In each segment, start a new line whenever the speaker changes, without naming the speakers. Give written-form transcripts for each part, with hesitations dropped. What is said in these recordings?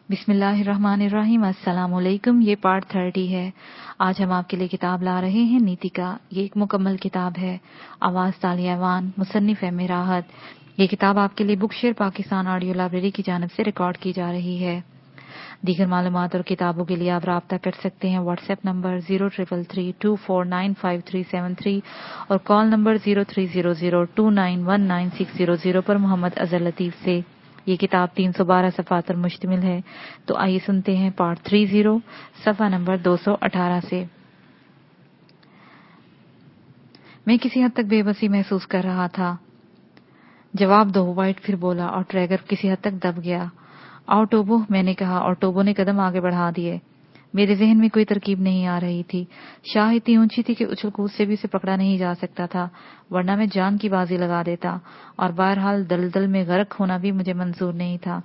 बिस्मिल्लाहिर्रहमानिर्रहीम। अस्सलाम वालेकुम। ये पार्ट 30 है। आज हम आपके लिए किताब ला रहे हैं नीति का। ये एक मुकम्मल किताब है। आवाज तालिया ऐवान, मुसन्निफ है मेराहत। ये किताब आपके लिए book share Pakistan audio library की जानिब से रिकॉर्ड की जा रही है। दीगर मालूमात और किताबों के लिए आप राब्ता कर सकते हैं व्हाट्सएप नंबर 0333249573 और कॉल नंबर 0300291960 पर मोहम्मद अजहर लतीफ से। ये किताब 312 सफ़ात पर मुश्तमिल है। तो आइए सुनते हैं पार्ट 30 सफ़ा नंबर 218 से। मैं किसी हद तक बेबसी महसूस कर रहा था। जवाब दो, वाइट फिर बोला और ट्रैगर किसी हद तक दब गया। आओ टोबो, मैंने कहा और टोबो ने कदम आगे बढ़ा दिए। मेरे जहन में कोई तरकीब नहीं आ रही थी। शाह इतनी ऊंची थी कि उछल कूद से भी उसे पकड़ा नहीं जा सकता था, वरना मैं जान की बाजी लगा देता, और बहरहाल दलदल में गर्क होना भी मुझे मंजूर नहीं था।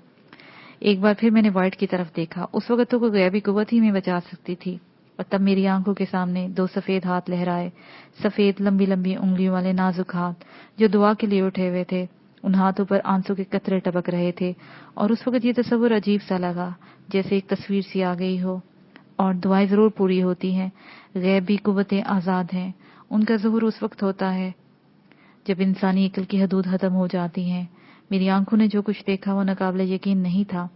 एक बार फिर मैंने वाइट की तरफ देखा। उस वक्त तो कोई गैबी कुव्वत ही में बचा सकती थी, और तब मेरी आंखों के सामने दो सफेद हाथ लहराए। सफेद लंबी लंबी उंगलियों वाले नाजुक हाथ जो दुआ के लिए उठे हुए थे। उन हाथों पर आंसू के कतरे टपक रहे थे, और उस वक्त ये तस्वुर अजीब सा लगा, जैसे एक तस्वीर सी आ गई हो। और दुआएं जरूर पूरी होती हैं, गैबी कुव्वतें आजाद हैं। उनका ज़ुहूर उस वक्त होता है जब इंसानी अक्ल की हदूद खत्म हो जाती हैं। मेरी आंखों ने जो कुछ देखा वो नाकाबिले यकीन नहीं था,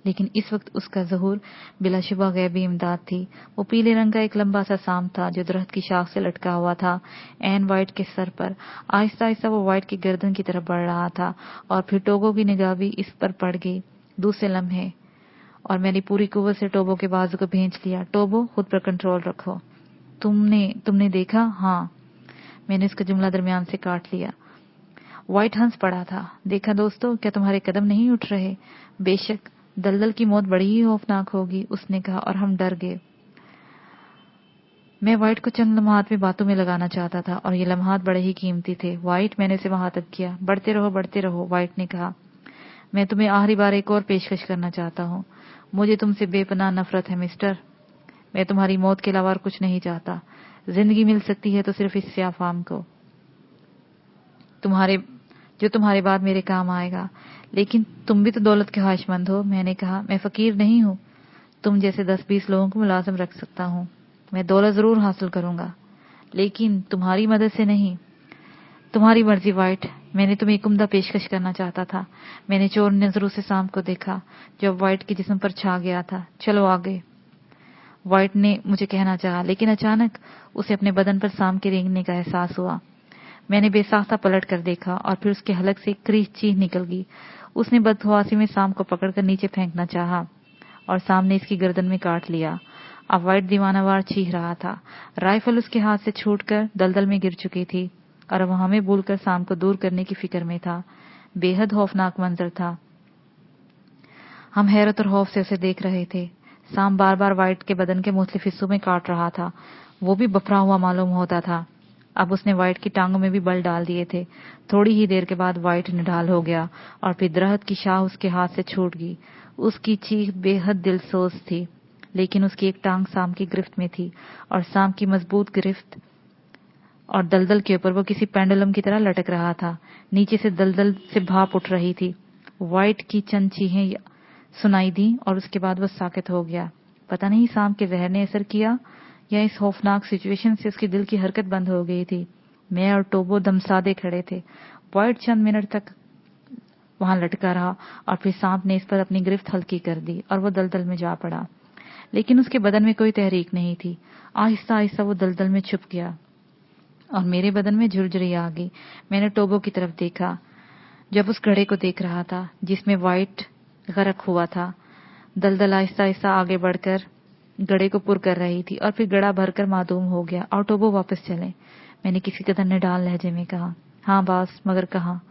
लेकिन इस वक्त उसका ज़ुहूर बिलाशुबा गैबी इमदाद थी। वो पीले रंग का एक लंबा सा सांप था जो दरख्त की शाख से लटका हुआ था, एन वाइट के सर पर। आहिस्ता आहिस्ता वो वाइट की गर्दन की तरफ बढ़ रहा था, और फिर टोबो की निगाह भी इस पर पड़ गई। दूसरे लम्हे और मैंने पूरी कुव्वत से टोबो के बाजू को भींच लिया। टोबो, खुद पर कंट्रोल रखो। तुमने देखा? हाँ। मैंने उसका जुमला दरमियान से काट लिया। वाइट हंस पड़ा था। देखा दोस्तों, क्या तुम्हारे कदम नहीं उठ रहे? बेशक दलदल की मौत बड़ी ही खौफनाक होगी, उसने कहा, और हम डर गए। मैं वाइट को चंद लम्हात में बातों में लगाना चाहता था, और ये लम्हात बड़े ही कीमती थे। वाइट, मैंने उसे मुखातब किया। बढ़ते रहो, वाइट ने कहा। मैं तुम्हें आखिरी बार एक और पेशकश करना चाहता हूँ। मुझे तुमसे बेपनाह नफरत है मिस्टर। मैं तुम्हारी मौत के अलावा और कुछ नहीं चाहता। जिंदगी मिल सकती है तो सिर्फ इस स्याफाम को, तुम्हारे बाद मेरे काम आएगा। लेकिन तुम भी तो दौलत के ख्वाहिशमंद हो, मैंने कहा। मैं फकीर नहीं हूँ। तुम जैसे 10-20 लोगों को मुलाजिम रख सकता हूँ। मैं दौलत जरूर हासिल करूंगा, लेकिन तुम्हारी मदद से नहीं। तुम्हारी मर्जी वाइट। मैंने तुम्हें एक उम्दा पेशकश करना चाहता था। मैंने चोर नजरों से सांप को देखा जो वाइट के जिस्म पर छा गया था। चलो आगे, वाइट ने मुझे कहना चाहा, लेकिन अचानक उसे अपने बदन पर सांप के रेंगने का एहसास हुआ। मैंने बेसाख्ता पलट कर देखा, और फिर उसके हलक से एक क्रीच चीख निकल गई। उसने बदहवासी में सांप को पकड़कर नीचे फेंकना चाहा, और सामने इसकी गर्दन में काट लिया। अब वाइट दीवानावार चीख रहा था। राइफल उसके हाथ से छूटकर दलदल में गिर चुकी थी, और वह हमें भूलकर सांप को दूर करने की फिक्र में था। बेहद खौफनाक मंजर था। हम हैरत और खौफ से उसे देख रहे थे। सांप बार बार वाइट के बदन के मुख्तलिफ हिस्सों में काट रहा था। वो भी बफरा हुआ मालूम होता था। अब उसने वाइट की टांगों में भी बल डाल दिए थे। थोड़ी ही देर के बाद वाइट निढाल हो गया, और फिर दरख्त की शाह उसके हाथ से छूट गई। उसकी चीख बेहद दिलसोज थी, लेकिन उसकी एक टांग सांप की गिरफ्त में थी, और सांप की मजबूत गिरफ्त और दलदल के ऊपर वो किसी पेंडुलम की तरह लटक रहा था। नीचे से दलदल से भाप उठ रही थी। वाइट की चंद चीखें सुनाई दी, और उसके बाद वो साकित हो गया। पता नहीं सांप के जहर ने असर किया, या इस खौफनाक सिचुएशन से उसकी दिल की हरकत बंद हो गई थी। मैं और टोबो दमसादे खड़े थे। वाइट चंद मिनट तक वहां लटका रहा, और फिर सांप ने इस पर अपनी गिरफ्त हल्की कर दी, और वो दलदल में जा पड़ा। लेकिन उसके बदन में कोई तहरीक नहीं थी। आहिस्ता आहिस्ता वो दलदल में छुप गया, और मेरे बदन में झुरझुरी आ गई। मैंने टोबो की तरफ देखा, जब उस घड़े को देख रहा था जिसमें वाइट गरक हुआ था। दलदल आहिस्ता आहिस्ता आगे बढ़कर घड़े को पुर कर रही थी, और फिर घड़ा भरकर मादूम हो गया। और टोबो, वापस चले, मैंने किसी कदर निडाल लहजे में कहा। हाँ बास, मगर कहाँ?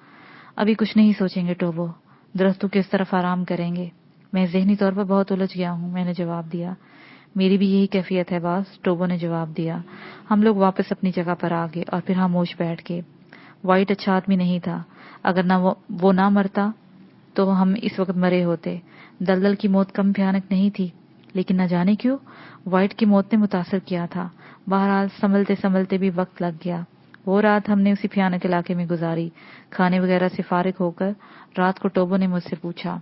अभी कुछ नहीं सोचेंगे टोबो, दरख्तों की उस तरफ आराम करेंगे। मैं ज़हनी तौर पर बहुत उलझ गया हूँ, मैंने जवाब दिया। मेरी भी यही कैफियत है बास, टोबो ने जवाब दिया। हम लोग वापस अपनी जगह पर आ गए, और फिर खामोश बैठ गए। वाइट अच्छा आदमी नहीं था। अगर वो ना मरता तो हम इस वक्त मरे होते। दलदल की मौत कम भयानक नहीं थी, लेकिन न जाने क्यों वाइट की मौत ने मुतासर किया था। बहरहाल संभलते संभलते भी वक्त लग गया। वो रात हमने उसी भयानक इलाके में गुजारी। खाने वगैरह से फारिग होकर रात को टोबो ने मुझसे पूछा,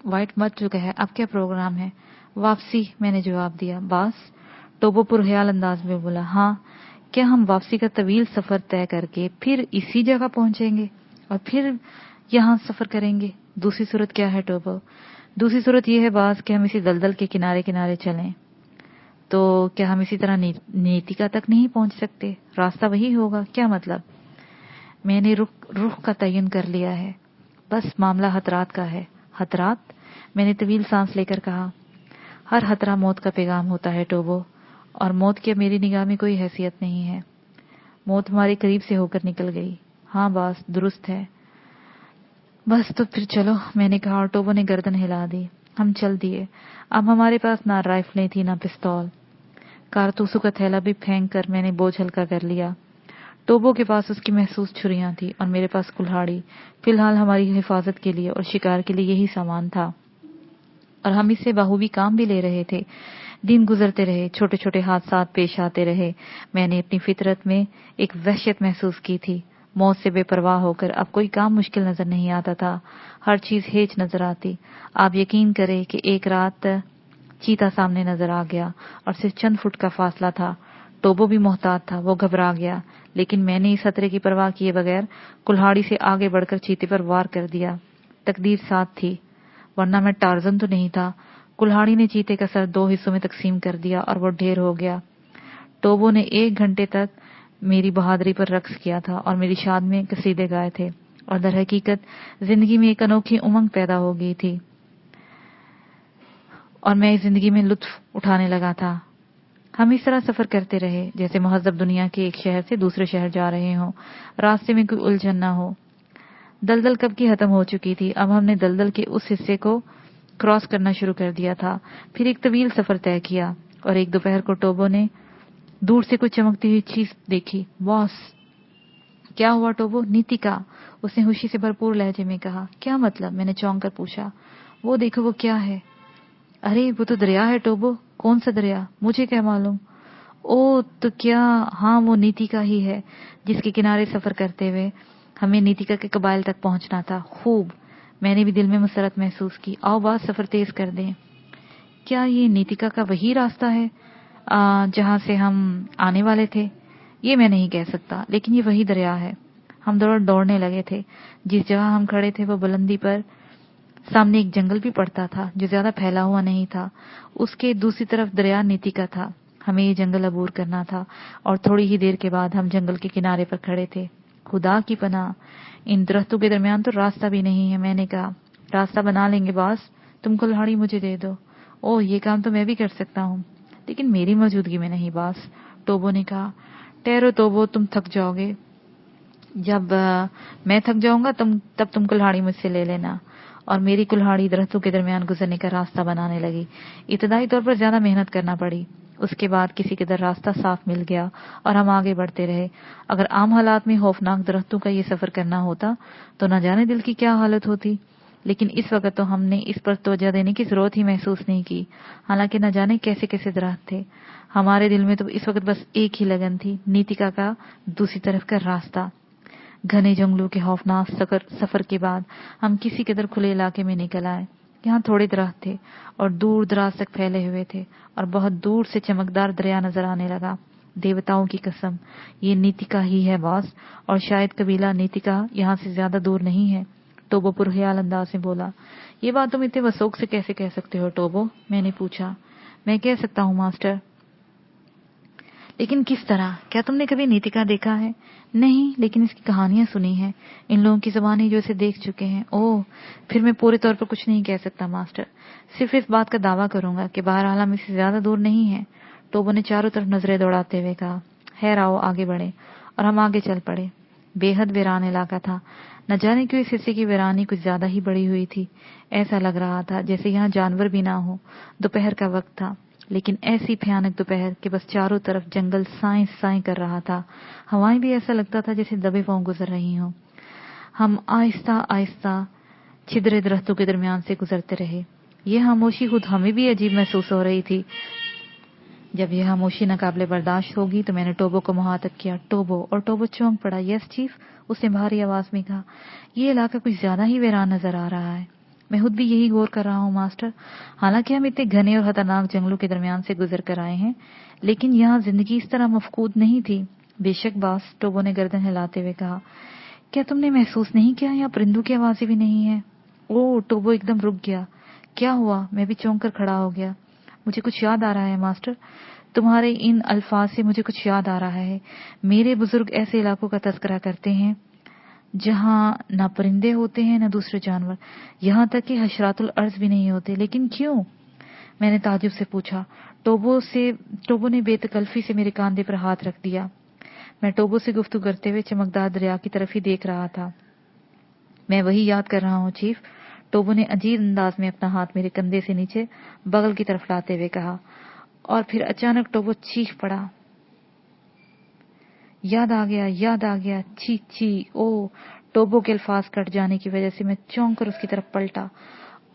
वाइट मच चुका है, अब क्या प्रोग्राम है? वापसी, मैंने जवाब दिया। बास, टोबो पुरख्याल अंदाज में बोला। हाँ, क्या हम वापसी का तवील सफर तय करके फिर इसी जगह पहुंचेंगे और फिर यहाँ सफर करेंगे? दूसरी सूरत क्या है टोबो? दूसरी सूरत यह है बास कि हम इसी दलदल के किनारे किनारे चलें। तो क्या हम इसी तरह नीतिका तक नहीं पहुंच सकते? रास्ता वही होगा। क्या मतलब? मैंने रुख का तयन कर लिया है। बस मामला हतरात का है। हतरात? मैंने तवील सांस लेकर कहा। हर हतरा मौत का पैगाम होता है टोबो, और मौत की मेरी निगाह में कोई हैसियत नहीं है। मौत हमारे करीब से होकर निकल गई। हाँ बास, दुरुस्त है। बस तो फिर चलो, मैंने कहा, और टोबो ने गर्दन हिला दी। हम चल दिए। अब हमारे पास ना राइफलें थी ना पिस्तौल। कारतूसों का थैला भी फेंक कर मैंने बोझ हल्का कर लिया। टोबो के पास उसकी महसूस छुरियां थी और मेरे पास कुल्हाड़ी। फिलहाल हमारी हिफाजत के लिए और शिकार के लिए यही सामान था, और हम इससे बाहुबी काम भी ले रहे थे। दिन गुजरते रहे, छोटे छोटे हादसात पेश आते रहे। मैंने अपनी फितरत में एक वहशत महसूस की थी। मौत से बेपरवाह होकर अब कोई काम मुश्किल नजर नहीं आता था। हर चीज हेच नजर आती। आप यकीन करें कि एक रात चीता सामने नजर आ गया और सिर्फ चंद फुट का फासला था। टोबो भी मोहतात था, वो घबरा गया, लेकिन मैंने इस खतरे की परवाह किए बगैर कुल्हाड़ी से आगे बढ़कर चीते पर वार कर दिया। तकदीर साथ थी, वरना मैं टार्जन तो नहीं था। कुल्हाड़ी ने चीते का सर 2 हिस्सों में तकसीम कर दिया और वो ढेर हो गया। टोबो ने 1 घंटे तक मेरी बहादुरी पर रक्स किया था और मेरी शाद में कसीदे गाए थे, और दर हकीकत जिंदगी में एक अनोखी उमंग पैदा हो गई थी और मैं इस जिंदगी में लुत्फ उठाने लगा था। हम इस तरह सफर करते रहे जैसे महज़ब दुनिया के एक शहर से दूसरे शहर जा रहे हों। रास्ते में कोई उलझन ना हो। दलदल कब की खत्म हो चुकी थी। अब हमने दलदल के उस हिस्से को क्रॉस करना शुरू कर दिया था। फिर एक तवील सफर तय किया, और एक दोपहर को टोबो ने दूर से कुछ चमकती हुई चीज देखी। बॉस! क्या हुआ टोबो? नीतिका, उसने खुशी से भरपूर लहजे में कहा। क्या मतलब? मैंने चौंक कर पूछा। वो देखो, वो क्या है? अरे वो तो दरिया है टोबो। कौन सा दरिया? मुझे क्या मालूम। ओ तो क्या, हाँ वो नीतिका ही है जिसके किनारे सफर करते हुए हमें नीतिका के कबाइल तक पहुंचना था। खूब, मैंने भी दिल में मुसरत महसूस की। आओ बात, सफर तेज कर दें। क्या ये नीतिका का वही रास्ता है जहां से हम आने वाले थे? ये मैं नहीं कह सकता, लेकिन ये वही दरिया है। हम दौड़ने लगे थे। जिस जगह हम खड़े थे वो बुलंदी पर सामने एक जंगल भी पड़ता था जो ज्यादा फैला हुआ नहीं था। उसके दूसरी तरफ दरिया नीतिका था। हमें ये जंगल अबूर करना था, और थोड़ी ही देर के बाद हम जंगल के किनारे पर खड़े थे। खुदा की पनाह, इन दरख्तों के दरमियान तो रास्ता भी नहीं है। मैंने कहा, रास्ता बना लेंगे बॉस, तुम कुल्हाड़ी मुझे दे दो। ओह, ये काम तो मैं भी कर सकता हूँ, लेकिन मेरी मौजूदगी में नहीं बॉस, टोबो ने कहा। ठहरो टोबो, तुम थक जाओगे। जब मैं थक जाऊंगा तब तुम कुल्हाड़ी मुझसे ले लेना। और मेरी कुल्हाड़ी दरख्तों के दरमियान गुजरने का रास्ता बनाने लगी। इब्तदाई तौर पर ज्यादा मेहनत करना पड़ी। उसके बाद किसी कदर रास्ता साफ मिल गया और हम आगे बढ़ते रहे। अगर आम हालात में खौफनाक दरख्तों का ये सफर करना होता तो न जाने दिल की क्या हालत होती, लेकिन इस वक्त तो हमने इस पर तवज्जो देने की जरूरत ही महसूस नहीं की। हालांकि न जाने कैसे कैसे दरख्त थे। हमारे दिल में तो इस वक्त बस एक ही लगन थी, नीतिका का दूसरी तरफ का रास्ता। घने जंगलों के खौफनाक सफर के बाद हम किसी कदर खुले इलाके में निकल आए। यहाँ थोड़े दरख्त थे और दूर दराज तक फैले हुए थे, और बहुत दूर से चमकदार दरिया नजर आने लगा। देवताओं की कसम, ये नीतिका ही है बॉस, और शायद कबीला नीतिका यहाँ से ज्यादा दूर नहीं है। टोबो पुरख्याल अंदाज में बोला। ये बात तुम इतने वसोक से कैसे कह सकते हो टोबो? मैंने पूछा। मैं कह सकता हूँ मास्टर, लेकिन किस तरह? क्या तुमने कभी नीतिका देखा है? नहीं, लेकिन इसकी कहानियां सुनी हैं, इन लोगों की ज़बानी जो इसे देख चुके हैं। ओह, फिर मैं पूरे तौर पर कुछ नहीं कह सकता मास्टर, सिर्फ इस बात का दावा करूंगा कि बहरहाल हम इससे ज्यादा दूर नहीं है। टोबो ने चारों तरफ नजरें दौड़ाते हुए कहा। खैर आओ आगे बढ़े, और हम आगे चल पड़े। बेहद वीरान इलाका था। न जाने क्यों इस हिस्से की वीरानी कुछ ज्यादा ही बड़ी हुई थी। ऐसा लग रहा था जैसे यहाँ जानवर भी ना हो। दोपहर का वक्त था, लेकिन ऐसी भयानक दोपहर कि बस चारों तरफ जंगल साए साए कर रहा था। हवाएं भी ऐसा लगता था जैसे दबे पांव गुजर रही हों। हम आहिस्ता आहिस्ता छिद्रे दरख्तों के दरमियान से गुजरते रहे। यह खामोशी खुद हमें भी अजीब महसूस हो रही थी। जब यह खामोशी नाकाबिले बर्दाश्त होगी तो मैंने टोबो को मुहातब किया। टोबो, और टोबो चौंक पड़ा। यस चीफ, उसने भारी आवाज में कहा। यह इलाका कुछ ज्यादा ही वीरान नजर आ रहा है। मैं खुद भी यही गौर कर रहा हूँ मास्टर। हालांकि हम इतने घने और खतरनाक जंगलों के दरमियान से गुजर कर आए हैं, लेकिन यहाँ जिंदगी इस तरह मफकूद नहीं थी। बेशक बॉस, टोबो ने गर्दन हिलाते हुए कहा। क्या तुमने महसूस नहीं किया यहाँ परिंदों की आवाजें भी नहीं है? ओह, टोबो एकदम रुक गया। क्या हुआ? मैं भी चौंक कर खड़ा हो गया। मुझे कुछ याद आ रहा है मास्टर, तुम्हारे इन अल्फाज से मुझे कुछ याद आ रहा है। मेरे बुजुर्ग ऐसे इलाकों का तज़किरा करते हैं जहाँ न परिंदे होते हैं न दूसरे जानवर, यहाँ तक कि हशरातुल अर्ज भी नहीं होते। लेकिन क्यों? मैंने ताज्जुब से पूछा। टोबो ने बेतकल्फी से मेरे कांधे पर हाथ रख दिया। मैं टोबो से गुफ्तगू करते हुए चमकदार दरिया की तरफ ही देख रहा था। मैं वही याद कर रहा हूँ चीफ। टोबो ने अजीब अंदाज में अपना हाथ मेरे कंधे से नीचे बगल की तरफ लाते हुए कहा, और फिर अचानक टोबो चीख पड़ा। याद आ गया, ची ची। ओ, टोबो के अल्फाज कट जाने की वजह से मैं चौंक कर उसकी तरफ पलटा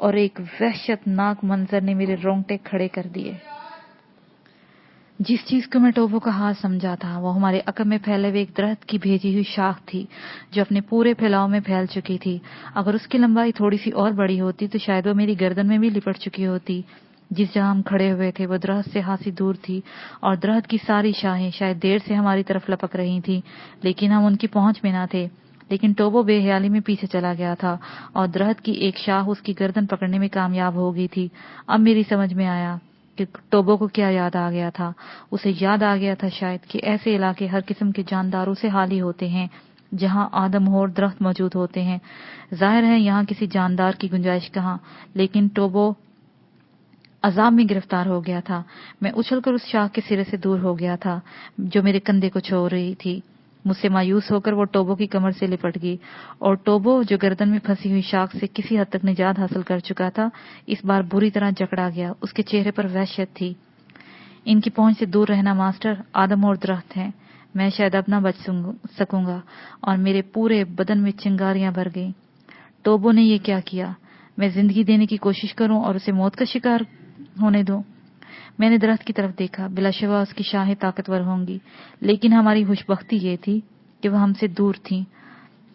और एक वहशतनाक मंजर ने मेरे रोंगटे खड़े कर दिए। जिस चीज को मैं टोबो का हाथ समझा था वो हमारे अकब में फैले हुए एक दरख्त की भेजी हुई शाख थी जो अपने पूरे फैलाव में फैल चुकी थी। अगर उसकी लंबाई थोड़ी सी और बड़ी होती तो शायद वो मेरी गर्दन में भी लिपट चुकी होती। जिस जहां हम खड़े हुए थे वो दरख्त से खासी दूर थी और दरख्त की सारी शाखें शायद देर से हमारी तरफ लपक रही थी, लेकिन हम उनकी पहुंच में ना थे। लेकिन टोबो बेहयाली में पीछे चला गया था और दरख्त की एक शाख उसकी गर्दन पकड़ने में कामयाब हो गई थी। अब मेरी समझ में आया कि टोबो को क्या याद आ गया था। उसे याद आ गया था शायद कि ऐसे इलाके हर किस्म के जानदारों से खाली होते हैं जहां आदमखोर दरख्त मौजूद होते हैं। जाहिर है यहाँ किसी जानदार की गुंजाइश कहाँ, लेकिन टोबो अजाब में गिरफ्तार हो गया था। मैं उछलकर उस शाख के सिरे से दूर हो गया था जो मेरे कंधे को छू रही थी। मुझसे मायूस होकर वो टोबो की कमर से लिपट गई और टोबो जो गर्दन में फंसी हुई शाख से किसी हद तक निजात हासिल कर चुका था, इस बार बुरी तरह जकड़ा गया। उसके चेहरे पर वहशत थी। इनकी पहुंच से दूर रहना मास्टर, आदम और दरख्त हैं। मैं शायद अब ना बच सकूंगा। और मेरे पूरे बदन में चिंगारियां भर गई। टोबो ने ये क्या किया? मैं जिंदगी देने की कोशिश करूं और उसे मौत का शिकार होने दूं? मैंने दरख्त की तरफ देखा। बिलाशुबा उसकी शाखें ताकतवर होंगी, लेकिन हमारी खुशबख्ती ये थी कि वह हमसे दूर थी।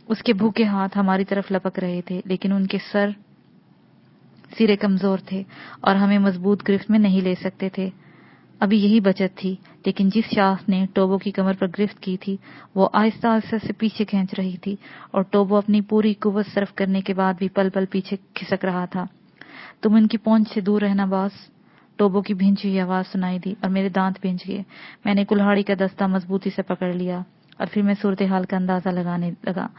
उसके भूखे हाथ हमारी तरफ लपक रहे थे, लेकिन उनके सिरे कमजोर थे और हमें मजबूत गिरफ्त में नहीं ले सकते थे। अभी यही बचत थी, लेकिन जिस शाख ने टोबो की कमर पर गिरफ्त की थी वो आहिस्ता आहिस्ता से पीछे खींच रही थी और टोबो अपनी पूरी कुव्वत सर्फ करने के बाद भी पल पल पीछे खिसक रहा था। तुम इनकी पहुंच से दूर रहना बॉस। टोबो की भींची हुई आवाज सुनाई दी और मेरे दांत भींच गए। मैंने कुल्हाड़ी का दस्ता मजबूती से पकड़ लिया और फिर मैं सूरत हाल का अंदाजा लगाने लगा।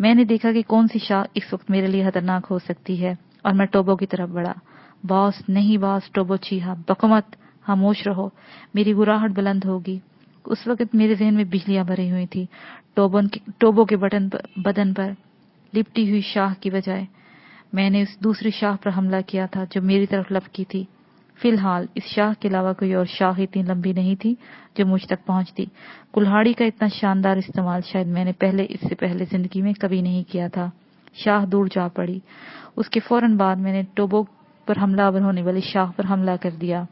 मैंने देखा कि कौन सी शाख इस वक्त मेरे लिए खतरनाक हो सकती है और मैं टोबो की तरफ बढ़ा। बॉस नहीं बॉस, टोबो चीहा, बकमत, खामोश रहो, मेरी गुराहट बुलंद होगी। उस वक्त मेरे जहन में बिजलियां भरी हुई थी। टोबो के बदन पर लिपटी हुई शाख की बजाय मैंने उस दूसरी शाख पर हमला किया था जो मेरी तरफ लपकी थी। फिलहाल इस शाख के अलावा कोई और शाख इतनी लंबी नहीं थी जो मुझ तक पहुंचती। कुल्हाड़ी का इतना शानदार इस्तेमाल शायद मैंने इससे पहले जिंदगी में कभी नहीं किया था। शाख दूर जा पड़ी। उसके फौरन बाद मैंने टोबो पर हमलावर होने वाली शाख पर हमला कर दिया।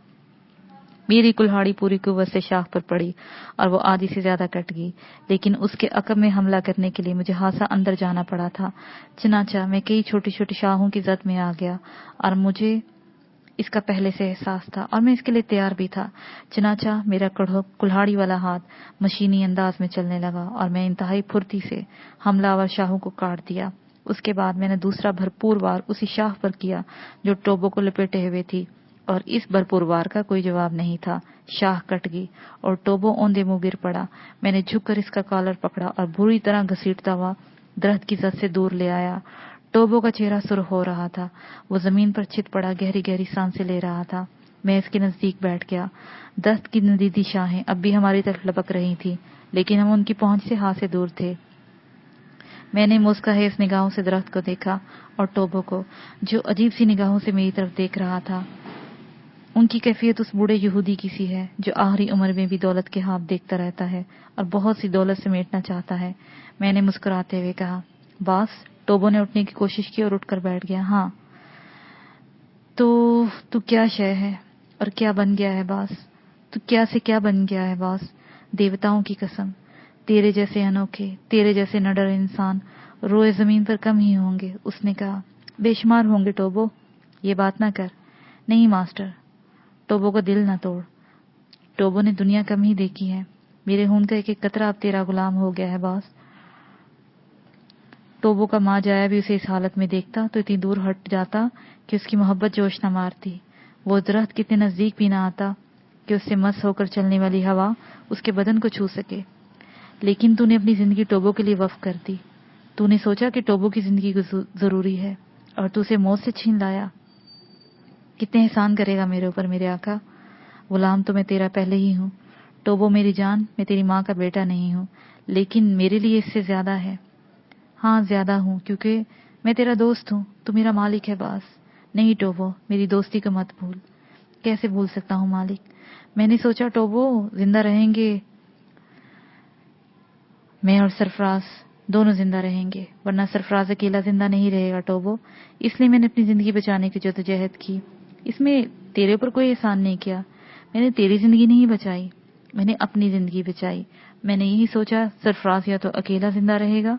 मेरी कुल्हाड़ी पूरी कुव्वत से शाख पर पड़ी और वो आधी से ज्यादा कट गई, लेकिन उसके अकब में हमला करने के लिए मुझे खासा अंदर जाना पड़ा था। चनाचा मैं कई छोटी छोटी शाखों की जद में आ गया और मुझे इसका पहले से एहसास था और मैं इसके लिए तैयार भी था। चनाचा मेरा कुल्हाड़ी वाला हाथ मशीनी अंदाज में चलने लगा और मैं इंतहाई फुर्ती से हमलावर शाहों को काट दिया। उसके बाद मैंने दूसरा भरपूर वार उसी शाख पर किया जो टोबो को लपेटे हुए थी, और इस भरपूर वार का कोई जवाब नहीं था। शाख कट गई और टोबो औंधे मुंह गिर पड़ा। मैंने झुककर इसका कॉलर पकड़ा और बुरी तरह घसीटता हुआ दरख्त की जद से दूर ले आया। टोबो का चेहरा सुर्ख हो रहा था। वो जमीन पर चित पड़ा गहरी गहरी सांसें ले रहा था। मैं इसके नजदीक बैठ गया। दरख्त की नदीदी शाखें अब भी हमारी तरफ लपक रही थी, लेकिन हम उनकी पहुंच से हाथ से दूर थे। मैंने मुस्काहेस निगाहों से दरख्त को देखा और टोबो को, जो अजीब सी निगाहों से मेरी तरफ देख रहा था। उनकी कैफियत उस बूढ़े यहूदी की सी है जो आखिरी उम्र में भी दौलत के ख्वाब देखता रहता है और बहुत सी दौलत समेटना चाहता है। मैंने मुस्कुराते हुए कहा, बॉस। टोबो ने उठने की कोशिश की और उठकर बैठ गया। हाँ, तो तू क्या शय है और क्या बन गया है बॉस? तू क्या से क्या बन गया है बॉस? देवताओं की कसम, तेरे जैसे अनोखे, तेरे जैसे नडर इंसान रोए जमीन पर कम ही होंगे। उसने कहा, بے شمار ہوں گے ٹوبو، یہ بات نہ کر۔ نہیں ماسٹر، ٹوبو کا دل نہ توڑ۔ ٹوبو نے دنیا کم ہی دیکھی ہے، میرے خون کا ایک ایک قطرہ اب تیرا غلام ہو گیا ہے باس۔ ٹوبو کا ماں جایا بھی اسے اس حالت میں دیکھتا تو اتنی دور ہٹ جاتا کہ اس کی محبت جوش نہ مارتی، وہ درخت کتنے نزدیک بھی نہ آتا کہ اس سے مس ہو کر چلنے والی ہوا اس کے بدن کو چھو سکے۔ لیکن تو نے اپنی زندگی ٹوبو کے لیے وقف کر دی، تو نے سوچا کہ ٹوبو کی زندگی ضروری ہے اور تو اسے موت سے چھین لایا۔ کتنے احسان کرے گا میرے اوپر میرے آقا، غلام تو میں تیرا پہلے ہی ہوں۔ ٹوبو میری جان، میں تیری ماں کا بیٹا نہیں ہوں، لیکن میرے لیے اس سے زیادہ ہے۔ ہاں زیادہ ہوں، کیونکہ میں تیرا دوست ہوں، تو میرا مالک ہے باس۔ نہیں ٹوبو، میری دوستی کو مت بھول۔ کیسے بھول سکتا ہوں مالک؟ میں نے سوچا ٹوبو زندہ رہیں گے، میں اور سرفراز دونوں زندہ رہیں گے، ورنہ سرفراز اکیلا زندہ نہیں رہے گا ٹوبو، اس لیے میں نے اپنی زندگی بچانے کی جدوجہد کی۔ اس میں تیرے اوپر کوئی احسان نہیں کیا، میں نے تیری زندگی نہیں بچائی، میں نے اپنی زندگی بچائی۔ میں نے یہی سوچا سرفراز یا تو اکیلا زندہ رہے گا،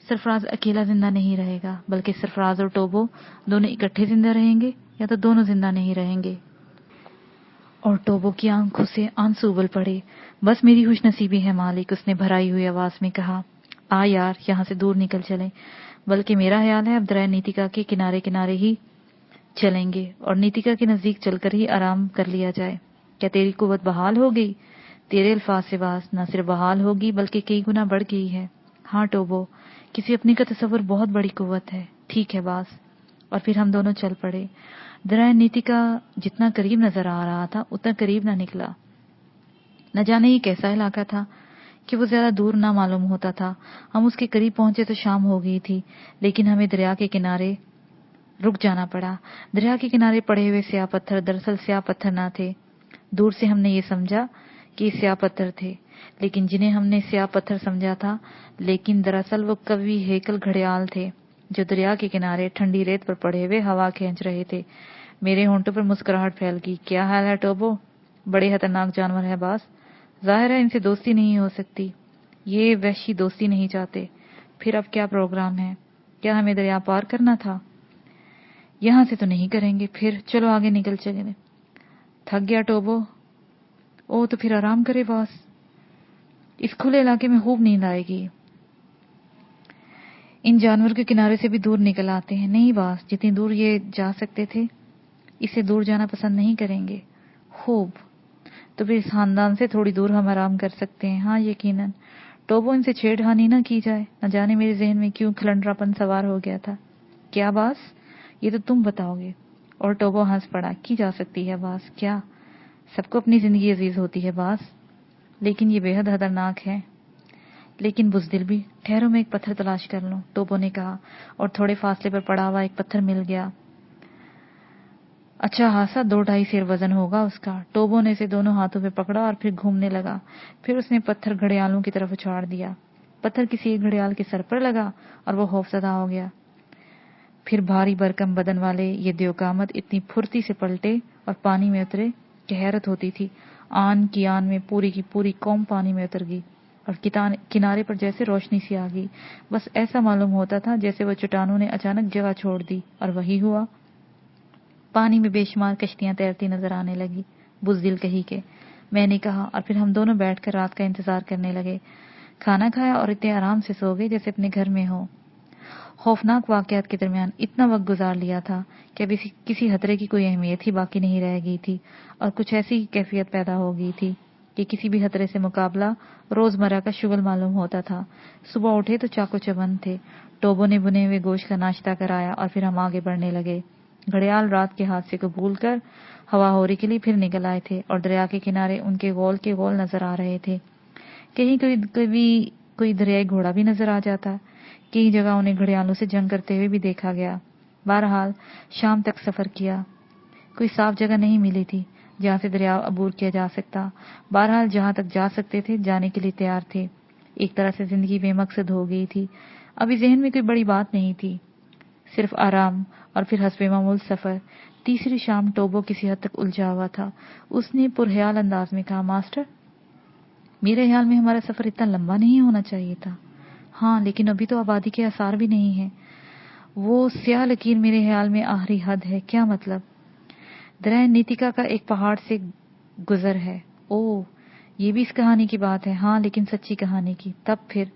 سرفراز اکیلا زندہ نہیں رہے گا، بلکہ سرفراز اور ٹوبو دونوں اکٹھے زندہ رہیں گے، یا تو دونوں زندہ نہیں رہیں گے۔ اور ٹوبو کی آنکھوں سے آنسو ابل پڑے۔ بس میری خوش نصیبی ہے مالک، اس نے بھرائی ہوئی آواز میں کہا۔ آ یار، یہاں سے دور نکل چلیں، بلکہ میرا خیال ہے اب دریا نیتیکا کے کنارے کنارے ہی چلیں گے اور نیتیکا کے نزدیک چل کر ہی آرام کر لیا جائے۔ کیا تیری قوت بحال ہو گئی؟ تیرے الفاظ سے باز نہ صرف بحال ہوگی بلکہ کئی گنا بڑھ گئی ہے۔ ہاں ٹوبو، کسی اپنے کا تصور بہت بڑی قوت ہے۔ ٹھیک ہے باز۔ اور پھر ہم دونوں چل پڑے۔ دریا نیتیکا جتنا قریب نظر آ رہا تھا اتنا قریب نہ نکلا۔ نہ جانے یہ کیسا علاقہ تھا کہ وہ زیادہ دور نہ معلوم ہوتا تھا۔ ہم اس کے قریب پہنچے تو شام ہو گئی تھی، لیکن ہمیں دریا کے کنارے رک جانا پڑا۔ دریا کے کنارے پڑے ہوئے سیاہ پتھر دراصل سیاہ پتھر نہ تھے۔ دور سے ہم نے یہ سمجھا کہ یہ سیاہ پتھر تھے، لیکن جنہیں ہم نے سیاہ پتھر سمجھا تھا، لیکن دراصل وہ قوی ہیکل گھڑیال تھے جو دریا کے کنارے ٹھنڈی ریت پر پڑے ہوئے ہوا کھینچ رہے تھے۔ میرے ہونٹوں پر مسکراہٹ پھیل گئی۔ کیا حال ہے ٹوبو؟ بڑے خطرناک جانور ہے باس، ظاہر ہے ان سے دوستی نہیں ہو سکتی، یہ وحشی دوستی نہیں چاہتے۔ پھر اب کیا پروگرام ہے؟ کیا ہمیں دریا پار کرنا تھا؟ یہاں سے تو نہیں کریں گے، پھر چلو آگے نکل چلیں۔ تھک گیا ٹوبو؟ او تو پھر آرام کرے باس، اس کھلے علاقے میں خوب نیند آئے گی۔ ان جانور کے کنارے سے بھی دور نکل آتے ہیں۔ نہیں باس، جتنی دور یہ جا سکتے تھے اس سے دور جانا پسند نہیں کریں گے۔ خوب، تو پھر اس خاندان سے تھوڑی دور ہم آرام کر سکتے ہیں۔ ہاں یقیناً ٹوبو، ان سے چھیڑ خانی نہ کی جائے، نہ جانے میرے ذہن میں کیوں کھلنڈرا پن سوار ہو گیا تھا۔ کیا باس؟ یہ تو تم بتاؤ گے۔ اور ٹوبو ہنس پڑا۔ کی جا سکتی ہے باس؟ کیا؟ سب کو اپنی زندگی عزیز ہوتی ہے باس، لیکن یہ بے حد خطرناک ہے، لیکن بزدل بھی۔ ٹھہرو میں ایک پتھر تلاش کر لوں، ٹوبو نے کہا، اور تھوڑے فاصلے پر پڑا ہوا ایک پتھر مل گیا۔ اچھا خاصا 2-2.5 سیر وزن ہوگا اس کا۔ ٹوبو نے اسے دونوں ہاتھوں پہ پکڑا اور پھر گھومنے لگا۔ پھر اس نے پتھر گھڑیالوں کی طرف اچھاڑ دیا۔ پتھر کسی ایک گھڑیال کے سر پر لگا اور وہ خوفزدہ ہو گیا۔ پھر بھاری بھرکم بدن والے یہ دیوقامت اتنی پھرتی سے پلٹے اور پانی میں اترے کہ حیرت ہوتی تھی۔ آن کی آن میں پوری کی پوری قوم پانی میں اتر گئی اور کنارے پر جیسے روشنی سی آ گئی۔ بس ایسا معلوم ہوتا تھا جیسے وہ چٹانوں نے اچانک جگہ چھوڑ دی، اور وہی ہوا۔ پانی میں بے شمار کشتیاں تیرتی نظر آنے لگی، بزدل کہی کے میں نے کہا، اور پھر ہم دونوں بیٹھ کر رات کا انتظار کرنے لگے۔ کھانا کھایا اور اتنے آرام سے سو گئے جیسے اپنے گھر میں ہو۔ خوفناک واقعات کے درمیان اتنا وقت گزار لیا تھا کہ اب کسی خطرے کی کوئی اہمیت ہی باقی نہیں رہ گئی تھی، اور کچھ ایسی کیفیت پیدا ہو گئی تھی کہ کسی بھی خطرے سے مقابلہ روزمرہ کا شغل معلوم ہوتا تھا۔ صبح اٹھے تو چاقو چبند تھے۔ ٹوبو نے بنے ہوئے گوشت کا ناشتہ کرایا اور پھر ہم آگے بڑھنے لگے۔ گھڑیال رات کے حادثے کو بھول کر ہوا ہوری کے لیے پھر نکل آئے تھے، اور دریا کے کنارے ان کے گول نظر آ رہے تھے۔ کہیں کوئی دریائی گھوڑا بھی نظر آ جاتا، کئی جگہ انہیں گھڑیالوں سے جنگ کرتے ہوئے بھی دیکھا گیا۔ بہرحال شام تک سفر کیا، کوئی صاف جگہ نہیں ملی تھی جہاں سے دریا عبور کیا جا سکتا۔ بہرحال جہاں تک جا سکتے تھے جانے کے لیے تیار تھے۔ ایک طرح سے زندگی بے مقصد ہو گئی تھی۔ ابھی ذہن میں کوئی بڑی بات نہیں تھی، صرف آرام اور پھر حسب معمول سفر۔ تیسری شام ٹوبو کسی حد تک الجھا ہوا تھا۔ اس نے پرخیال انداز میں کہا، ماسٹر، میرے خیال میں ہمارا سفر اتنا لمبا نہیں ہونا چاہیے تھا۔ ہاں، لیکن ابھی تو آبادی کے آثار بھی نہیں ہیں۔ وہ स्याह लकीर मेरे ख्याल में आखिरी हद है। क्या मतलब? दरिया नीतिका का एक पहाड़ से गुजर है। ओह, ये भी इस कहानी की बात है। हाँ, लेकिन सच्ची कहानी की। तब फिर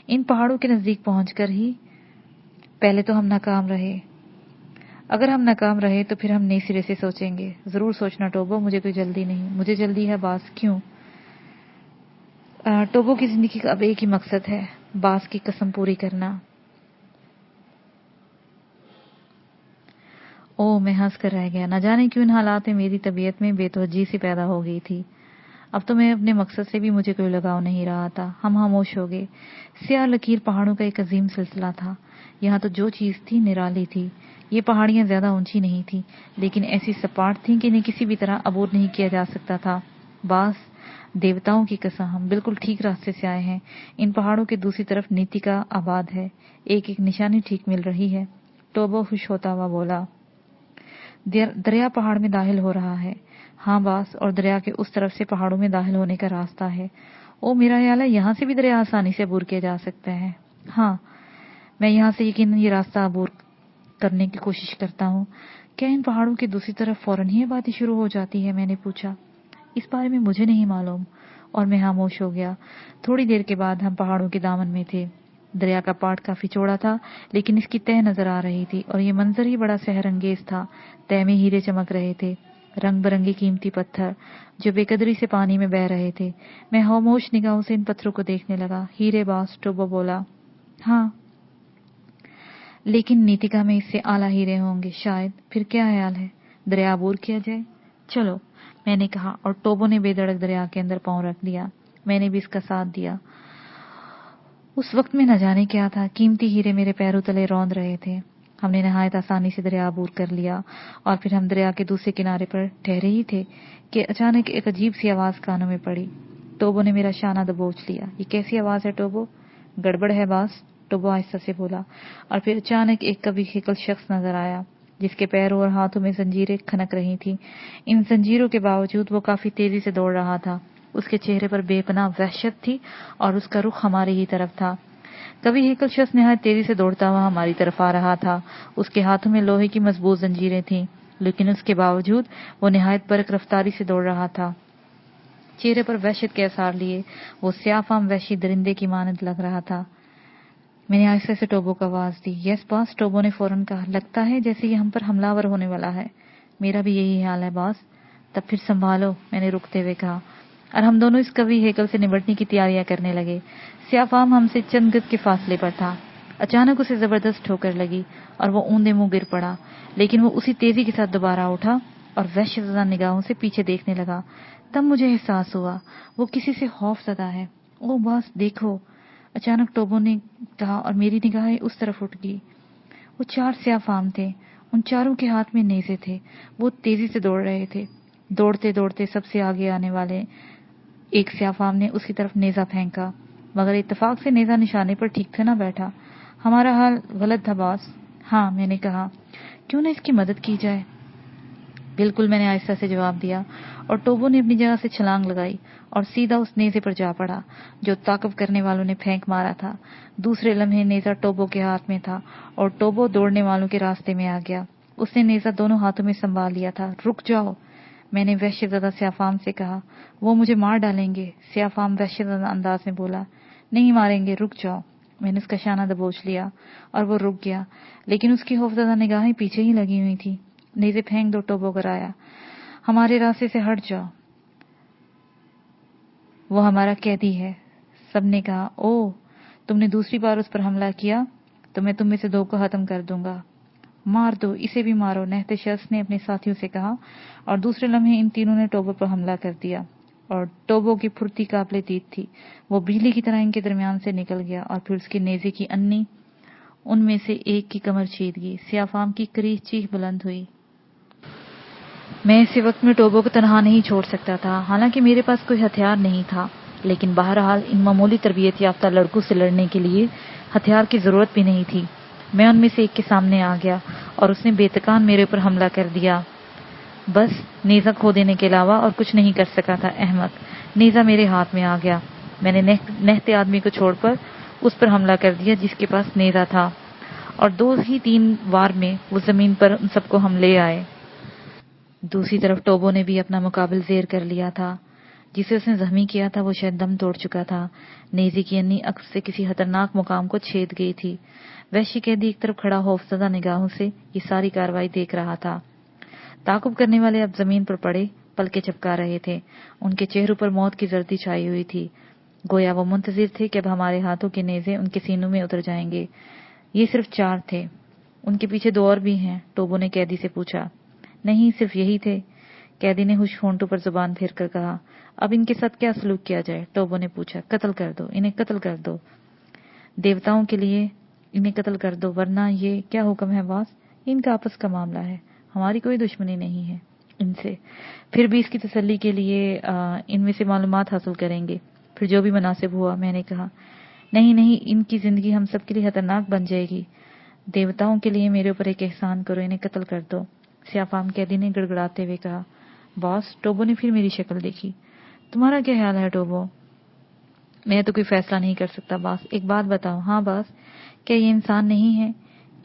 इन पहाड़ों के नजदीक पहुंचकर ही पहले तो हम नाकाम रहे। अगर हम नाकाम रहे तो फिर हम नए सिरे से सोचेंगे। जरूर सोचना टोबो, मुझे कोई जल्दी नहीं। मुझे जल्दी है बास। क्यों? टोबो की जिंदगी का अब एक ही मकसद है, बास की कसम पूरी करना। ओह, मैं हंस कर रह गया। न जाने क्यों इन हालात में मेरी तबीयत में बेतवज्जी सी पैदा हो गई थी। अब तो मैं अपने मकसद से भी मुझे कोई लगाव नहीं रहा था। हम खामोश हो गए। स्याह लकीर पहाड़ों का एक अजीम सिलसिला था। यहाँ तो जो चीज थी निराली थी। ये पहाड़ियां ज्यादा ऊंची नहीं थी, लेकिन ऐसी सपाट थीं कि इन्हें किसी भी तरह अबूर नहीं किया जा सकता था। बास, देवताओं की कसम, हम बिल्कुल ठीक रास्ते से आए हैं। इन पहाड़ों के दूसरी तरफ नीतिका आबाद है। एक एक निशानी ठीक मिल रही है। टोबो खुश होता हुआ बोला, दरिया पहाड़ में दाखिल हो रहा है। हाँ बास, और दरिया के उस तरफ से पहाड़ों में दाखिल होने का रास्ता है। ओ, मेरा ख्याल है यहाँ से भी दरिया आसानी से अबूर किया जा सकता है। हाँ, मैं यहाँ से यकीनन ये रास्ता अबूर करने की कोशिश करता हूँ। क्या इन पहाड़ों की दूसरी तरफ फौरन ही आबादी शुरू हो जाती है? मैंने पूछा। इस बारे में मुझे नहीं मालूम, और मैं खामोश हो गया। थोड़ी देर के बाद हम पहाड़ों के दामन में थे। दरिया का पाट काफी चौड़ा था, लेकिन इसकी तह नजर आ रही थी, और ये मंजर ही बड़ा सहरंगेज था। तह में हीरे चमक रहे थे, रंग बिरंगे कीमती पत्थर जो बेकदरी से पानी में बह रहे थे। मैं खामोश निगाहों से इन पत्थरों को देखने लगा। हीरे बास, टोबो बोला। हाँ, लेकिन नीतिका में इससे आला हीरे होंगे शायद। फिर क्या ख्याल है, दरिया अबूर किया जाए? चलो, मैंने कहा, और टोबो ने बेधड़क दरिया के अंदर पांव रख दिया। मैंने भी इसका साथ दिया। उस वक्त में न जाने क्या था, कीमती हीरे मेरे पैरों तले रौंद रहे थे। हमने नहायत आसानी से दरिया अबूर कर लिया, और फिर हम दरिया के दूसरे किनारे पर ठहरे ही थे कि अचानक एक अजीब सी आवाज कानों में पड़ी। टोबो ने मेरा शाना दबोच लिया। ये कैसी आवाज है टोबो? गड़बड़ है बास, टोबो आहिस्ता से बोला। और फिर अचानक एक कभी खिकल शख्स नजर आया, जिसके पैरों और हाथों में जंजीरें खनक रही थी। इन जंजीरों के बावजूद वो काफी तेजी से दौड़ रहा था। उसके चेहरे पर बेपनाह वहशत थी, और उसका रुख हमारी ही तरफ था। कभी हेकल शख्स नहायत तेजी से दौड़ता हुआ हमारी तरफ आ रहा था। उसके हाथों में लोहे की मजबूत जंजीरें थीं, लेकिन उसके बावजूद वो नहायत बरक रफ्तारी से दौड़ रहा था। चेहरे पर वहशत के आसार लिए वो स्याफाम वहशी दरिंदे की मानद लग रहा था। मैंने आहिस्ता से टोबो को आवाज दी। यस बॉस, टोबो ने फौरन कहा। लगता है जैसे ये हम पर हमलावर होने वाला है। मेरा भी यही हाल है बॉस। तब फिर संभालो, मैंने रुकते हुए कहा, और हम दोनों इस कवि हेकल से निपटने की तैयारियां करने लगे। स्याफाम हमसे चंद गज के फासले पर था। अचानक उसे जबरदस्त ठोकर लगी, और वो ऊंधे मुंह गिर पड़ा, लेकिन वो उसी तेजी के साथ दोबारा उठा और वहशतज़दा निगाहों से पीछे देखने लगा। तब मुझे एहसास हुआ वो किसी से खौफज़दा है। ओ बॉस देखो, अचानक टोबो ने कहा, और मेरी निगाहें उस तरफ उठ गई। वो 4 स्याफाम थे। उन चारों के हाथ में नेज़े थे। वो तेजी से दौड़ रहे थे। दौड़ते दौड़ते सबसे आगे आने वाले एक स्याफाम ने उसकी तरफ नेज़ा फेंका, मगर इत्तेफाक से नेज़ा निशाने पर ठीक से न बैठा। हमारा हाल गलत था बॉस। हाँ, मैंने कहा, क्यों न इसकी मदद की जाए? बिल्कुल, मैंने आहिस्ता से जवाब दिया, और टोबो ने अपनी जगह से छलांग लगाई और सीधा उस नेज़े पर जा पड़ा जो ताक़ब करने वालों ने फेंक मारा था। दूसरे लम्हे नेज़ा टोबो के हाथ में था, और टोबो दौड़ने वालों के रास्ते में आ गया। उसने नेज़ा दोनों हाथों में संभाल लिया था। रुक जाओ, मैंने वहशतज़दा स्याफाम से कहा। वो मुझे मार डालेंगे, स्याफाम वहशतज़दा अंदाज में बोला। नहीं मारेंगे, रुक जाओ। मैंने उसका शाना दबोच लिया, और वो रुक गया, लेकिन उसकी खौफज़दा निगाहें पीछे ही लगी हुई थी। नेज़े फेंक दो, टोबो कराया। हमारे रास्ते से हट जाओ, वो हमारा कैदी है। सबने कहा, ओह, तुमने दूसरी बार उस पर हमला किया तो मैं तुम में से 2 को खत्म कर दूंगा। मार दो, इसे भी मारो, नहते शख्स ने अपने साथियों से कहा, और दूसरे लम्हे इन तीनों ने टोबो पर हमला कर दिया। और टोबो की फुर्ती काबिले दीद थी। वो बिजली की तरह इनके दरमियान से निकल गया, और फिर उसके नेज़े की अन्नी उनमें से एक की कमर छीद गई। स्याफाम की करीज चीख बुलंद हुई। मैं इसी वक्त में टोबो को तनहा नहीं छोड़ सकता था। हालांकि मेरे पास कोई हथियार नहीं था, लेकिन बहरहाल इन मामूली तरबियत याफ्ता लड़कों से लड़ने के लिए हथियार की जरूरत भी नहीं थी। मैं उनमें से एक के सामने आ गया, और उसने बेतकान मेरे ऊपर हमला कर दिया। बस नेज़ा खो देने के अलावा और कुछ नहीं कर सका था अहमक। नेज़ा मेरे हाथ में आ गया। मैंने नहते आदमी को छोड़कर उस पर हमला कर दिया जिसके पास नेज़ा था, اور 2 ही 3 वार में वो जमीन पर उन सबको हम ले आए। दूसरी तरफ टोबो ने भी अपना मुकाबिल ज़ेर कर लिया था। जिसे उसने जख्मी किया था वो शायद दम तोड़ चुका था। नेज़े की अन्नी अक्स से किसी खतरनाक मुकाम को छेद गई थी। वहशी कैदी एक तरफ खड़ा खौफज़दा निगाहों से ये सारी कार्रवाई देख रहा था। ताकुब करने वाले अब जमीन पर पड़े पलके झपका रहे थे। उनके चेहरों पर मौत की जर्दी छाई हुई थी। गोया वो मुंतजिर थे कि अब हमारे हाथों के नेज़े उनके सीनों में उतर जाएंगे। ये सिर्फ 4 थे, उनके पीछे 2 और भी हैं? टोबो ने कैदी से पूछा। नहीं, सिर्फ यही थे, कैदी ने हुश होंठों पर जुबान फेर कर कहा। अब इनके साथ क्या सलूक किया जाए? टोबो ने पूछा। कत्ल कर दो, इन्हें कत्ल कर दो। देवताओं के लिए इन्हें कत्ल कर दो, वरना ये क्या हुक्म है बास? इनका आपस का मामला है, हमारी कोई दुश्मनी नहीं है इनसे। फिर भी इसकी तसल्ली के लिए इनमें से मालूमात हासिल करेंगे, फिर जो भी मुनासिब हुआ। मैंने कहा, नहीं नहीं, इनकी जिंदगी हम सब के लिए खतरनाक बन जाएगी। देवताओं के लिए मेरे ऊपर एक एहसान करो, इन्हें कत्ल कर दो। स्याफाम कैदी ने गड़गड़ाते हुए कहा। बॉस, टोबो ने फिर मेरी शक्ल देखी। तुम्हारा क्या ख्याल है टोबो? मैं तो कोई फैसला नहीं कर सकता बॉस, एक बात बताओ। हाँ बॉस, क्या ये इंसान नहीं है,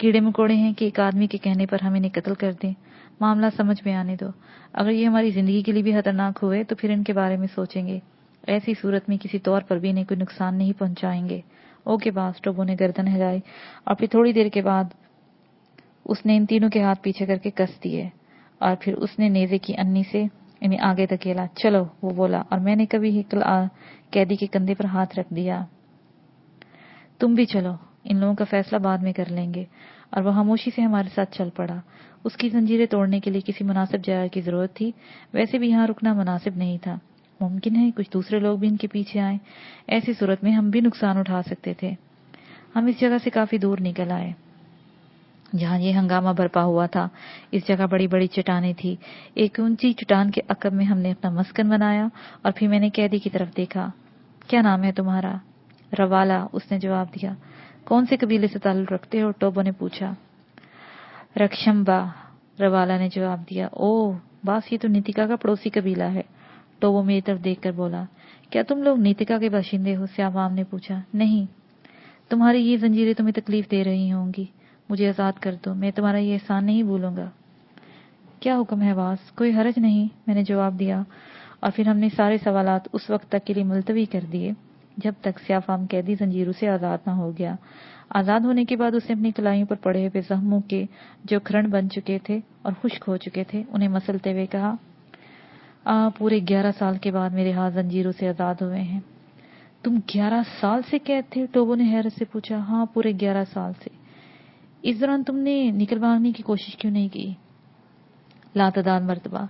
कीड़े मकोड़े हैं कि एक आदमी के कहने पर हम इन्हें कत्ल कर दें? मामला समझ में आने दो। अगर ये हमारी जिंदगी के लिए भी खतरनाक हुए तो फिर इनके बारे में सोचेंगे। ऐसी सूरत में किसी तौर पर भी इन्हें कोई नुकसान नहीं पहुंचाएंगे। ओके बॉस, टोबो ने गर्दन हिलाई और फिर थोड़ी देर के बाद उसने इन तीनों के हाथ पीछे करके कस दिए और फिर उसने नेज़े की अन्नी से इन्हें आगे धकेला। चलो, वो बोला, और मैंने कभी ही कैदी के कंधे पर हाथ रख दिया। तुम भी चलो, इन लोगों का फैसला बाद में कर लेंगे। और वो खामोशी से हमारे साथ चल पड़ा। उसकी जंजीरें तोड़ने के लिए किसी मुनासिब जगह की जरूरत थी। वैसे भी यहाँ रुकना मुनासिब नहीं था। मुमकिन है कुछ दूसरे लोग भी इनके पीछे आए। ऐसी सूरत में हम भी नुकसान उठा सकते थे। हम इस जगह से काफी दूर निकल आए जहां ये हंगामा बरपा हुआ था। इस जगह बड़ी बड़ी चट्टानें थी। एक ऊंची चट्टान के अकब में हमने अपना मस्कन बनाया और फिर मैंने कैदी की तरफ देखा। क्या नाम है तुम्हारा? रवाला, उसने जवाब दिया। कौन से कबीले से ताल्लुक रखते हो? टोबो ने पूछा। रक्षम्बा, रवाला ने जवाब दिया। ओह बास, ये तो नीतिका का पड़ोसी कबीला है। टोबो मेरी तरफ देखकर बोला। क्या तुम लोग नीतिका के बाशिंदे हो? स्याफाम ने पूछा। नहीं। तुम्हारी ये जंजीरें तुम्हें तकलीफ दे रही होंगी, मुझे आजाद कर दो, मैं तुम्हारा ये एहसान नहीं भूलूंगा। क्या हुक्म है बास? कोई हरज नहीं, मैंने जवाब दिया। और फिर हमने सारे सवालात उस वक्त तक के लिए मुलतवी कर दिए जब तक स्याफाम कैदी जंजीरों से आजाद न हो गया। आजाद होने के बाद उसने अपनी कलाइयों पर पड़े हुए जख्मों के जो खरण बन चुके थे और खुश्क हो चुके थे उन्हें मसलते हुए कहा, पूरे 11 साल के बाद मेरे हाथ जंजीरों से आजाद हुए हैं। तुम 11 साल से कैद थे? टोबो ने हैरत से पूछा। हाँ, पूरे 11 साल से। इस दौरान तुमने निकल भागने की कोशिश क्यों नहीं की? लातदार मर्तबा,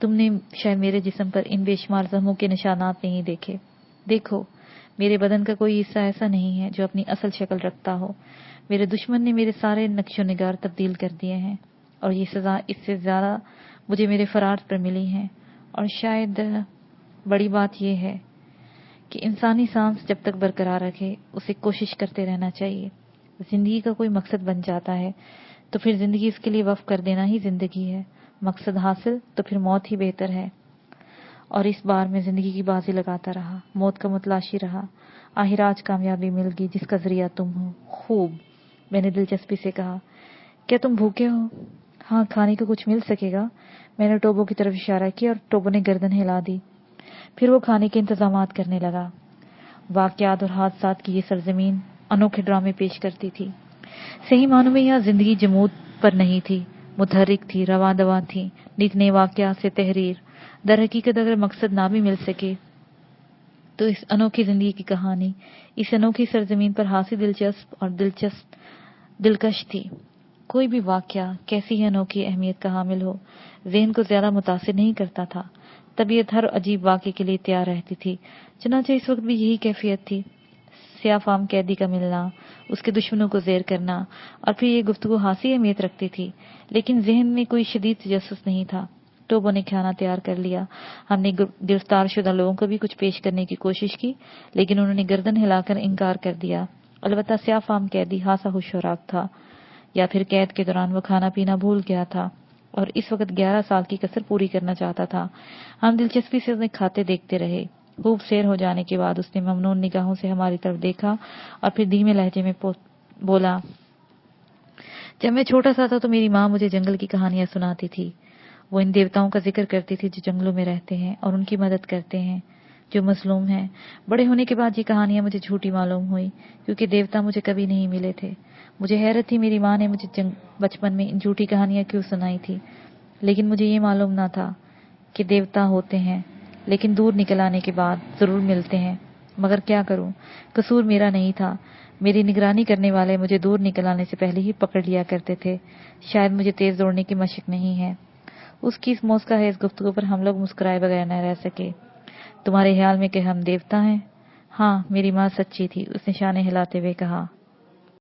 तुमने शायद मेरे जिस्म पर इन बेशुमार जख्मों के निशानात नहीं देखे। देखो, मेरे बदन का कोई हिस्सा ऐसा नहीं है जो अपनी असल शक्ल रखता हो। मेरे दुश्मन ने मेरे सारे नक्शो निगार तब्दील कर दिए हैं और ये सजा इससे ज्यादा मुझे मेरे फरार पर मिली है। और शायद बड़ी बात यह है कि इंसानी सांस जब तक बरकरार रखे उसे कोशिश करते रहना चाहिए। जिंदगी का कोई मकसद बन जाता है तो फिर जिंदगी इसके लिए वक्फ कर देना ही जिंदगी है। मकसद हासिल तो फिर मौत ही बेहतर है। और इस बार मैं जिंदगी की बाजी लगाता रहा, मौत का मुतलाशी रहा। आखिर आज कामयाबी मिल गई जिसका जरिया तुम हो। खूब, मैंने दिलचस्पी से कहा। क्या तुम भूखे हो? हाँ, खाने को कुछ मिल सकेगा? मैंने टोबो की तरफ इशारा किया और टोबो ने गर्दन हिला दी। फिर वो खाने के इंतजामात करने लगा। वाकयात और हादसात की ये सरजमीन अनोखे ड्रामे पेश करती थी। सही मानों में यह जिंदगी जमूद पर नहीं थी, मुतहरिक थी, रवा दवा थी, नित नए वाकयात से तहरीर। दर हकीकत अगर मकसद ना भी मिल सके तो इस अनोखी जिंदगी की कहानी इस अनोखी सरजमीन पर हासिल दिलचस्प और दिलकश थी। कोई भी वाकया कैसी ही अनोखी अहमियत का हामिल हो, ज़हन को ज्यादा मुतासिर नहीं करता था। तबीयत हर अजीब वाक़े के लिए तैयार रहती थी। चनाचे इस वक्त भी यही कैफियत थी। स्याफाम कैदी का मिलना, उसके दुश्मनों को ज़ेर करना और फिर ये गुफ्तगू हासी अहमियत रखती थी, लेकिन ज़हन में कोई शदीद तजस्सुस नहीं था। टोबो ने खाना तैयार कर लिया। हमने गिरफ्तार शुदा लोगों को भी कुछ पेश करने की कोशिश की, लेकिन उन्होंने गर्दन हिलाकर इनकार कर दिया। अलबत्ता स्याफाम कैदी खासा खुशखुराक था, या फिर कैद के दौरान वो खाना पीना भूल गया था और इस वक्त 11 साल की कसर पूरी करना चाहता था। हम दिलचस्पी से उन्हें खाते देखते रहे। खूब सैर हो जाने के बाद उसने ममनून निगाहों से हमारी तरफ देखा और फिर धीमे लहजे में बोला, जब मैं छोटा सा था तो मेरी माँ मुझे जंगल की कहानियां सुनाती थी। वो इन देवताओं का जिक्र करती थी जो जंगलों में रहते हैं और उनकी मदद करते हैं जो मजलूम हैं। बड़े होने के बाद ये कहानियां मुझे झूठी मालूम हुई, क्योंकि देवता मुझे कभी नहीं मिले थे। मुझे हैरत थी मेरी माँ ने मुझे बचपन में इन झूठी कहानियां क्यों सुनाई थी, लेकिन मुझे ये मालूम ना था कि देवता होते हैं, लेकिन दूर निकल आने के बाद जरूर मिलते हैं। मगर क्या करूं, कसूर मेरा नहीं था। मेरी निगरानी करने वाले मुझे दूर निकल आने से पहले ही पकड़ लिया करते थे। शायद मुझे तेज दौड़ने की मशक नहीं है। उसकी इस मौसका है इस गुफ्तगू पर हम लोग मुस्कुराए बगैर न रह सके। तुम्हारे ख्याल में कि हम देवता हैं? हाँ, मेरी माँ सच्ची थी, उसने शाने हिलाते हुए कहा।